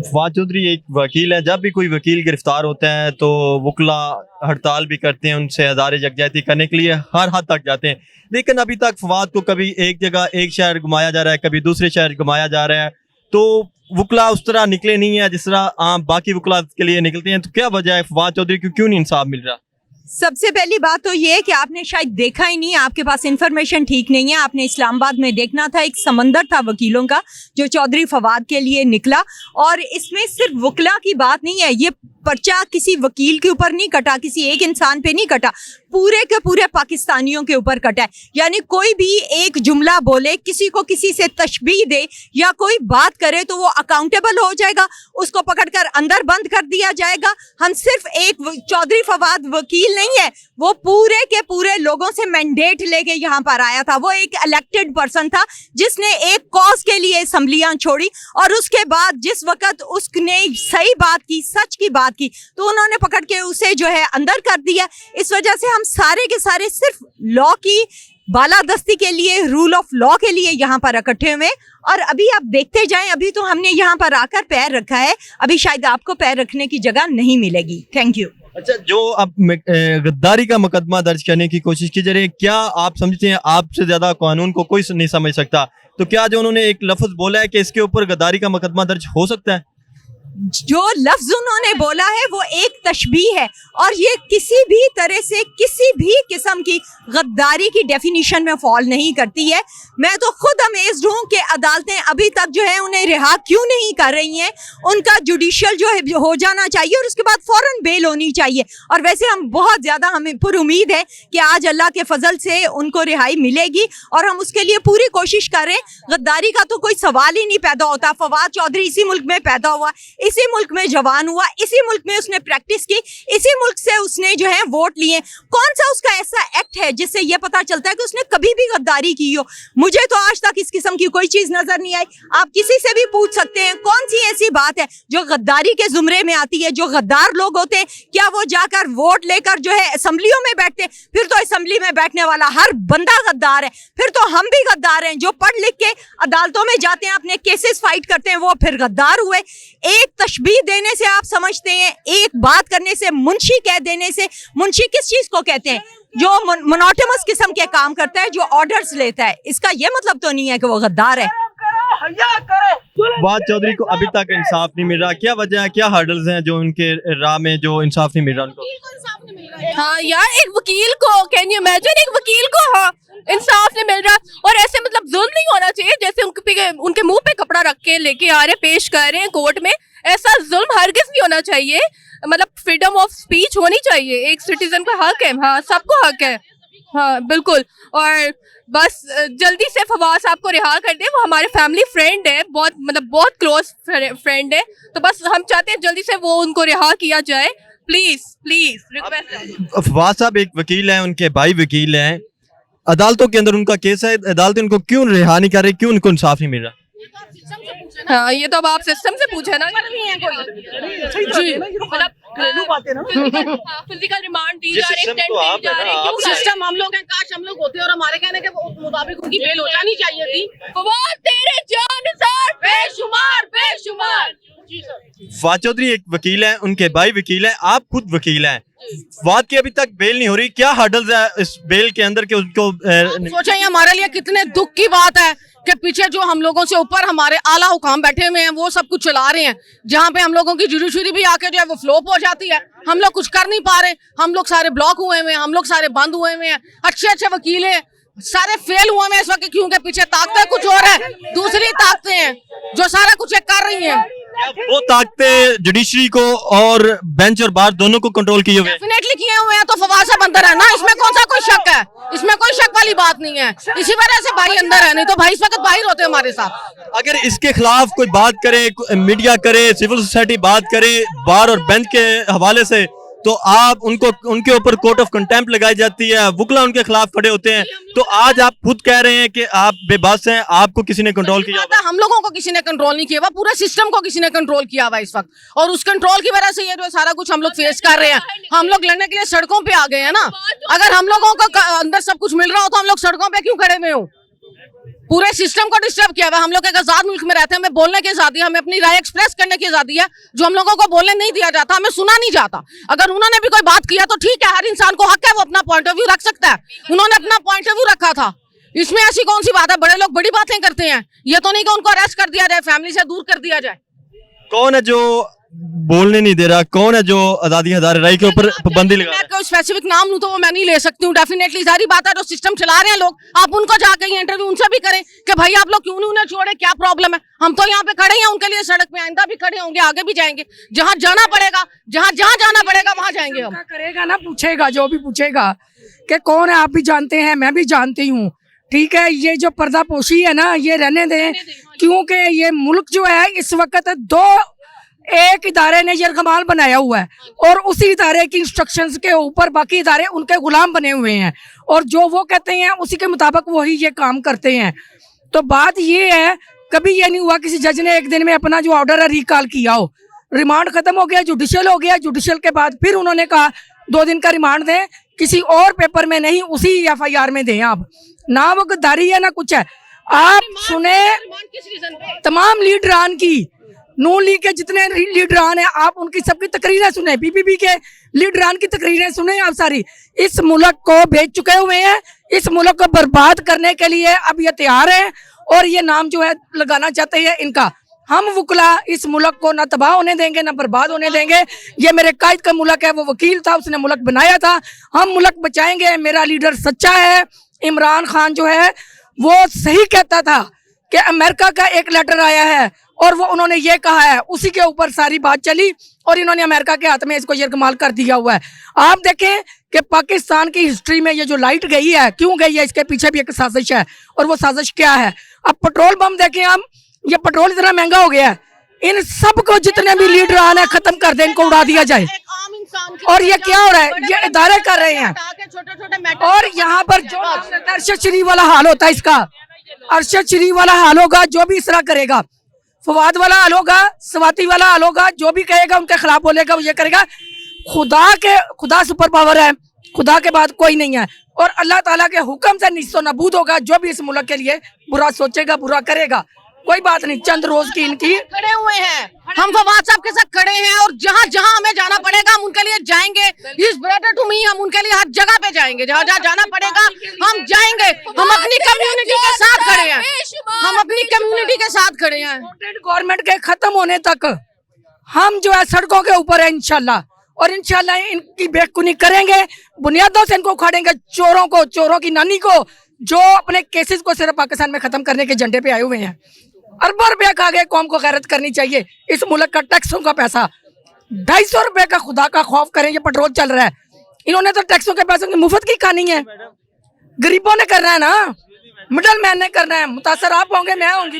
फवाद चौधरी एक वकील है। जब भी कोई वकील गिरफ्तार होता है तो वकला हड़ताल भी करते हैं, उनसे हज़ार यकजहती करने के लिए हर हद तक जाते हैं। लेकिन अभी तक फवाद को कभी एक जगह एक शहर घुमाया जा रहा है, कभी दूसरे शहर घुमाया जा रहा है, तो वकला उस तरह निकले नहीं है जिस तरह आम बाकी वकला के लिए निकलते हैं। तो क्या वजह है फवाद चौधरी को क्यों नहीं इंसाफ मिल रहा? सबसे पहली बात तो ये है कि आपने शायद देखा ही नहीं, आपके पास इन्फॉर्मेशन ठीक नहीं है। आपने इस्लामाबाद में देखना था, एक समंदर था वकीलों का जो चौधरी फवाद के लिए निकला। और इसमें सिर्फ वकला की बात नहीं है, ये पर्चा किसी वकील के ऊपर नहीं कटा, किसी एक इंसान पे नहीं कटा, पूरे के पूरे पाकिस्तानियों के ऊपर कटा है। यानी कोई भी एक जुमला बोले, किसी को किसी से तशबीह दे या कोई बात करे तो वो अकाउंटेबल हो जाएगा, उसको पकड़कर अंदर बंद कर दिया जाएगा। हम सिर्फ एक चौधरी फवाद वकील नहीं है, वो पूरे के पूरे लोगों से मैंडेट लेके यहाँ पर आया था। वो एक इलेक्टेड पर्सन था जिसने एक कॉज के लिए असम्बलियां छोड़ी, और उसके बाद जिस वक्त उसने सही बात की, सच की बात की, तो उन्होंने पकड़ के उसे जो है अंदर कर दिया। इस वजह से हम सारे के सारे सिर्फ लॉ की बालादस्ती के लिए, रूल ऑफ लॉ के लिए यहाँ पर इकट्ठे हुए। और अभी आप देखते जाएं, अभी तो हमने यहाँ पर आकर पैर रखा है, अभी शायद आपको पैर रखने की जगह नहीं मिलेगी। Thank you. अच्छा, जो अब गद्दारी का मुकदमा दर्ज करने की कोशिश की जा रही है, क्या आप समझते हैं आपसे ज्यादा कानून को कोई नहीं समझ सकता? तो क्या जो उन्होंने एक लफ्ज बोला है कि इसके ऊपर गद्दारी का मुकदमा दर्ज हो सकता है? जो लफ्ज उन्होंने बोला है वो एक तशबीह है, और ये किसी भी तरह से किसी भी किस्म की गद्दारी की डेफिनेशन में फॉल नहीं करती है। मैं तो खुद अमेज़्ड हूँ कि अदालतें अभी तक जो है उन्हें रिहा क्यों नहीं कर रही हैं। उनका जुडिशियल जो है हो जाना चाहिए और उसके बाद फ़ौरन बेल होनी चाहिए। और वैसे हम बहुत ज़्यादा हमें पुर उम्मीद है कि आज अल्लाह के फजल से उनको रिहाई मिलेगी, और हम उसके लिए पूरी कोशिश करें। गद्दारी का तो कोई सवाल ही नहीं पैदा होता। फवाद चौधरी इसी मुल्क में पैदा हुआ, इसी मुल्क में जवान हुआ, इसी मुल्क में उसने प्रैक्टिस की, इसी मुल्क से उसने जो है वोट लिए। कौन सा उसका ऐसा एक्ट है जिससे ये पता चलता है कि उसने कभी भी गद्दारी की हो? मुझे तो आज तक इस किस्म की कोई चीज नजर नहीं आई। आप किसी से भी पूछ सकते हैं कौन सी ऐसी बात है जो गद्दारी के जुमरे में आती है। जो गद्दार लोग होते हैं, क्या वो जाकर वोट लेकर जो है असेंबलियों में बैठते हैं? फिर तो असेंबली में बैठने वाला हर बंदा गद्दार है। फिर तो हम भी गद्दार हैं जो पढ़ लिख के अदालतों में जाते हैं, अपने केसेस फाइट करते हैं, वो फिर गद्दार हुए। एक तशबीह देने से आप समझते हैं, एक बात करने से, मुंशी कह देने से, मुंशी किस चीज को कहते हैं? जो मोनोटोमस किस्म के काम करता है, जो ऑर्डर्स लेता है। इसका ये मतलब तो नहीं है कि वो गद्दार है। फवाद चौधरी को अभी तक इंसाफ नहीं मिल रहा, क्या वजह है, क्या हर्डल्स हैं जो उनके राह में जो इंसाफ नहीं मिल रहा उनको? हाँ यार, एक वकील को, कैन यू इमेजिन, एक वकील को हाँ इंसाफ नहीं मिल रहा। और ऐसे मतलब जुल्म नहीं होना चाहिए जैसे उनके मुंह पे कपड़ा रख के लेके आ रहे, पेश कर रहे हैं कोर्ट में। ऐसा जुल्म हरगिज़ नहीं होना चाहिए। मतलब फ्रीडम ऑफ स्पीच होनी चाहिए, एक सिटीजन का हक है। हाँ, सबको हक है। हाँ बिल्कुल। और बस जल्दी से फवाद साहब को रिहा कर दे। वो हमारे फैमिली फ्रेंड है, बहुत मतलब बहुत क्लोज फ्रेंड है। तो बस हम चाहते हैं जल्दी से वो उनको रिहा किया जाए, प्लीज प्लीज, रिक्वेस्ट है। फवाद साहब एक वकील हैं, उनके भाई वकील हैं, अदालतों के अंदर उनका केस है, अदालतें उनको क्यों रिहा नहीं कर रही, क्यों उनको इंसाफ नहीं मिल रहा? हाँ, ये तो अब आप सिस्टम से पूछे ना। जी, मतलब फिजिकल रिमांड दी जा रही है, सिस्टम हम लोग हैं। काश हम लोग होते और हमारे कहने के मुताबिक उनकी बेल हो जानी चाहिए थी। फवाद तेरे जानसार बेशुमार बेशुमार। फवाद चौधरी एक वकील हैं, उनके भाई वकील हैं, आप खुद वकील हैं। फवाद की अभी तक बेल नहीं हो रही, क्या हर्डल्स है इस बेल के अंदर के उसको सोचा ये हमारे लिए कितने दुख की बात है कि पीछे जो हम लोगों से ऊपर हमारे आला हुकाम बैठे हुए हैं, वो सब कुछ चला रहे हैं, जहाँ पे हम लोगों की जुडिशरी भी आके जो है वो फ्लोप हो जाती है। हम लोग कुछ कर नहीं पा रहे, हम लोग सारे ब्लॉक हुए हुए हैं, हम लोग सारे बंद हुए हुए हैं। अच्छे अच्छे वकील हैं, सारे फेल हुए हैं इस वक्त, क्योंकि पीछे ताकतें कुछ और है, दूसरी ताकतें हैं जो सारा कुछ कर रही हैं। वो ताकतें जुडिशरी को और बेंच और बार दोनों को कंट्रोल किए हुए डेफिनेटली किए हुए हैं। तो फवाद साहब अंदर है ना, इसमें कौन सा कोई शक है? इसमें कोई शक वाली बात नहीं है। इसी वजह से भाई अंदर है, नहीं तो भाई इस वक्त बाहर होते हमारे साथ। अगर इसके खिलाफ कोई बात करे, मीडिया करे, सिविल सोसाइटी बात करे, बार और बेंच के हवाले से, तो आप उनके ऊपर कोर्ट ऑफ कंटेम्प्ट लगाई जाती है, वकला उनके खिलाफ खड़े होते हैं। तो आज आप खुद कह रहे हैं कि आप बेबस हैं, आपको किसी ने कंट्रोल किया? हम लोगों को किसी ने कंट्रोल नहीं किया हुआ, पूरे सिस्टम को किसी ने कंट्रोल किया हुआ इस वक्त, और उस कंट्रोल की वजह से ये जो सारा कुछ हम लोग फेस कर रहे हैं। हम लोग लड़ने के लिए सड़कों पे आ गए हैं ना। अगर हम लोगों को अंदर सब कुछ मिल रहा हो तो हम लोग सड़कों पे क्यों खड़े हुए हो? पूरे सिस्टम को डिस्टर्ब किया हुआ है। हम लोग एक आजाद मुल्क में रहते हैं, हमें बोलने की आजादी है, हमें अपनी राय एक्सप्रेस करने की आजादी है, जो हम लोगों को बोलने नहीं दिया जाता, हमें सुना नहीं जाता। अगर उन्होंने भी कोई बात किया तो ठीक है, हर इंसान को हक है, वो अपना पॉइंट ऑफ व्यू रख सकता है। उन्होंने अपना पॉइंट ऑफ व्यू रखा था, इसमें ऐसी कौन सी बात है? बड़े लोग बड़ी बातें करते हैं, ये तो नहीं कि उनको अरेस्ट कर दिया जाए, फैमिली से दूर कर दिया जाए। कौन है जो बोलने नहीं दे रहा? कौन है जो आजादी हज़ार राय के ऊपर पाबंदी लगा रहा है? मैं कोई स्पेसिफिक नाम लूं तो वो मैं नहीं ले सकती हूँ। डेफिनेटली सारी बात है, जो सिस्टम चला रहे हैं लोग, आप उनको जाकर इंटरव्यू उनसे भी करें कि भाई आप लोग क्यों नहीं उन्हें छोड़े, क्या प्रॉब्लम है? हम तो यहाँ पे खड़े हैं उनके लिए, सड़क पे आइंदा भी खड़े होंगे, आगे भी जाएंगे, जहाँ जाना पड़ेगा, जहाँ जाना पड़ेगा वहाँ जाएंगे हम। करेगा ना, पूछेगा, जो भी पूछेगा कि कौन है, आप भी जानते हैं, मैं भी जानती हूँ, ठीक है। ये जो पर्दापोशी है ना, ये रहने दें, क्योंकि ये मुल्क जो है इस वक्त एक इदारे ने ये कमाल बनाया हुआ है और उसी इदारे की इंस्ट्रक्शंस के ऊपर बाकी इदारे उनके गुलाम बने हुए हैं और जो वो कहते हैं उसी के मुताबिक वही ये काम करते हैं। तो बात ये है, कभी ये नहीं हुआ किसी जज ने एक दिन में अपना जो ऑर्डर है रिकॉल किया हो। रिमांड खत्म हो गया, जुडिशियल हो गया, जुडिशियल के बाद फिर उन्होंने कहा 2 दिन का रिमांड दें, किसी और पेपर में नहीं, उसी FIR में दें। आप ना वो गद्दारी है ना कुछ है। आप सुने तमाम लीडरान की, नून लीग के जितने लीडरान हैं, आप उनकी सबकी तकरीरें सुने, PPP के लीडरान की तकरीरें सुने आप सारी। इस मुल्क को बेच चुके हुए हैं, इस मुल्क को बर्बाद करने के लिए अब ये तैयार है और ये नाम जो है लगाना चाहते हैं इनका। हम वकला इस मुल्क को ना तबाह होने देंगे ना बर्बाद होने देंगे। ये मेरे कायद का मुल्क है, वो वकील था, उसने मुल्क बनाया था, हम मुल्क बचाएंगे। मेरा लीडर सच्चा है। इमरान खान जो है वो सही कहता था कि अमेरिका का एक लेटर आया है और वो उन्होंने ये कहा है, उसी के ऊपर सारी बात चली और इन्होंने अमेरिका के हाथ में इसको यरगमाल कर दिया हुआ है। आप देखें कि पाकिस्तान की हिस्ट्री में ये जो लाइट गई है, क्यों गई है, इसके पीछे भी एक साजिश है और वो साजिश क्या है? अब पेट्रोल बम देखें हम, ये पेट्रोल इतना महंगा हो गया है, इन सबको जितने भी लीडर आना है खत्म कर दें, इनको उड़ा दिया जाए। और ये क्या हो रहा है? ये इदारे कर रहे हैं और यहाँ पर जो अरशद शरीफ वाला हाल होता है, इसका अरशद शरीफ वाला हाल होगा, जो भी इस तरह करेगा, फवाद वाला हाल होगा, स्वाति वाला हाल होगा, जो भी कहेगा उनके खिलाफ बोलेगा वो ये करेगा। खुदा सुपर पावर है, खुदा के बाद कोई नहीं है और अल्लाह ताला के हुक्म से निस्सो नबूद होगा। जो भी इस मुल्क के लिए बुरा सोचेगा, बुरा करेगा, कोई बात नहीं, चंद रोज की इनकी खड़े हुए हैं, हम फवाद साहब के साथ खड़े हैं और जहाँ जहाँ हमें जाना पड़ेगा हम उनके लिए जाएंगे। इस ब्रदर टू मी, हम उनके लिए हर जगह पे जाएंगे, जहाँ जहाँ जाना पड़ेगा हम जाएंगे। हम अपनी कम्युनिटी के साथ खड़े हैं, हम अपनी कम्युनिटी के साथ खड़े हैं। गवर्नमेंट के खत्म होने तक हम जो है सड़कों के ऊपर है इंशाल्लाह, और इंशाल्लाह इनकी बेखुनी करेंगे, बुनियादों से इनको उखाड़ेंगे, चोरों को, चोरों की नानी को, जो अपने केसेस को सिर्फ पाकिस्तान में खत्म करने के एजेंडे पे आए हुए हैं। अरबों रुपया खा गए, कौम को गैरत करनी चाहिए। इस मुल्क का टैक्सों का पैसा 250 रुपए का, खुदा का खौफ करें, ये पेट्रोल चल रहा है, इन्होंने तो टैक्सों के पैसों की मुफ्त की खानी है। गरीबों ने करना है ना, मिडल मैन ने करना है। मुतासर आप होंगे, मैं होंगी।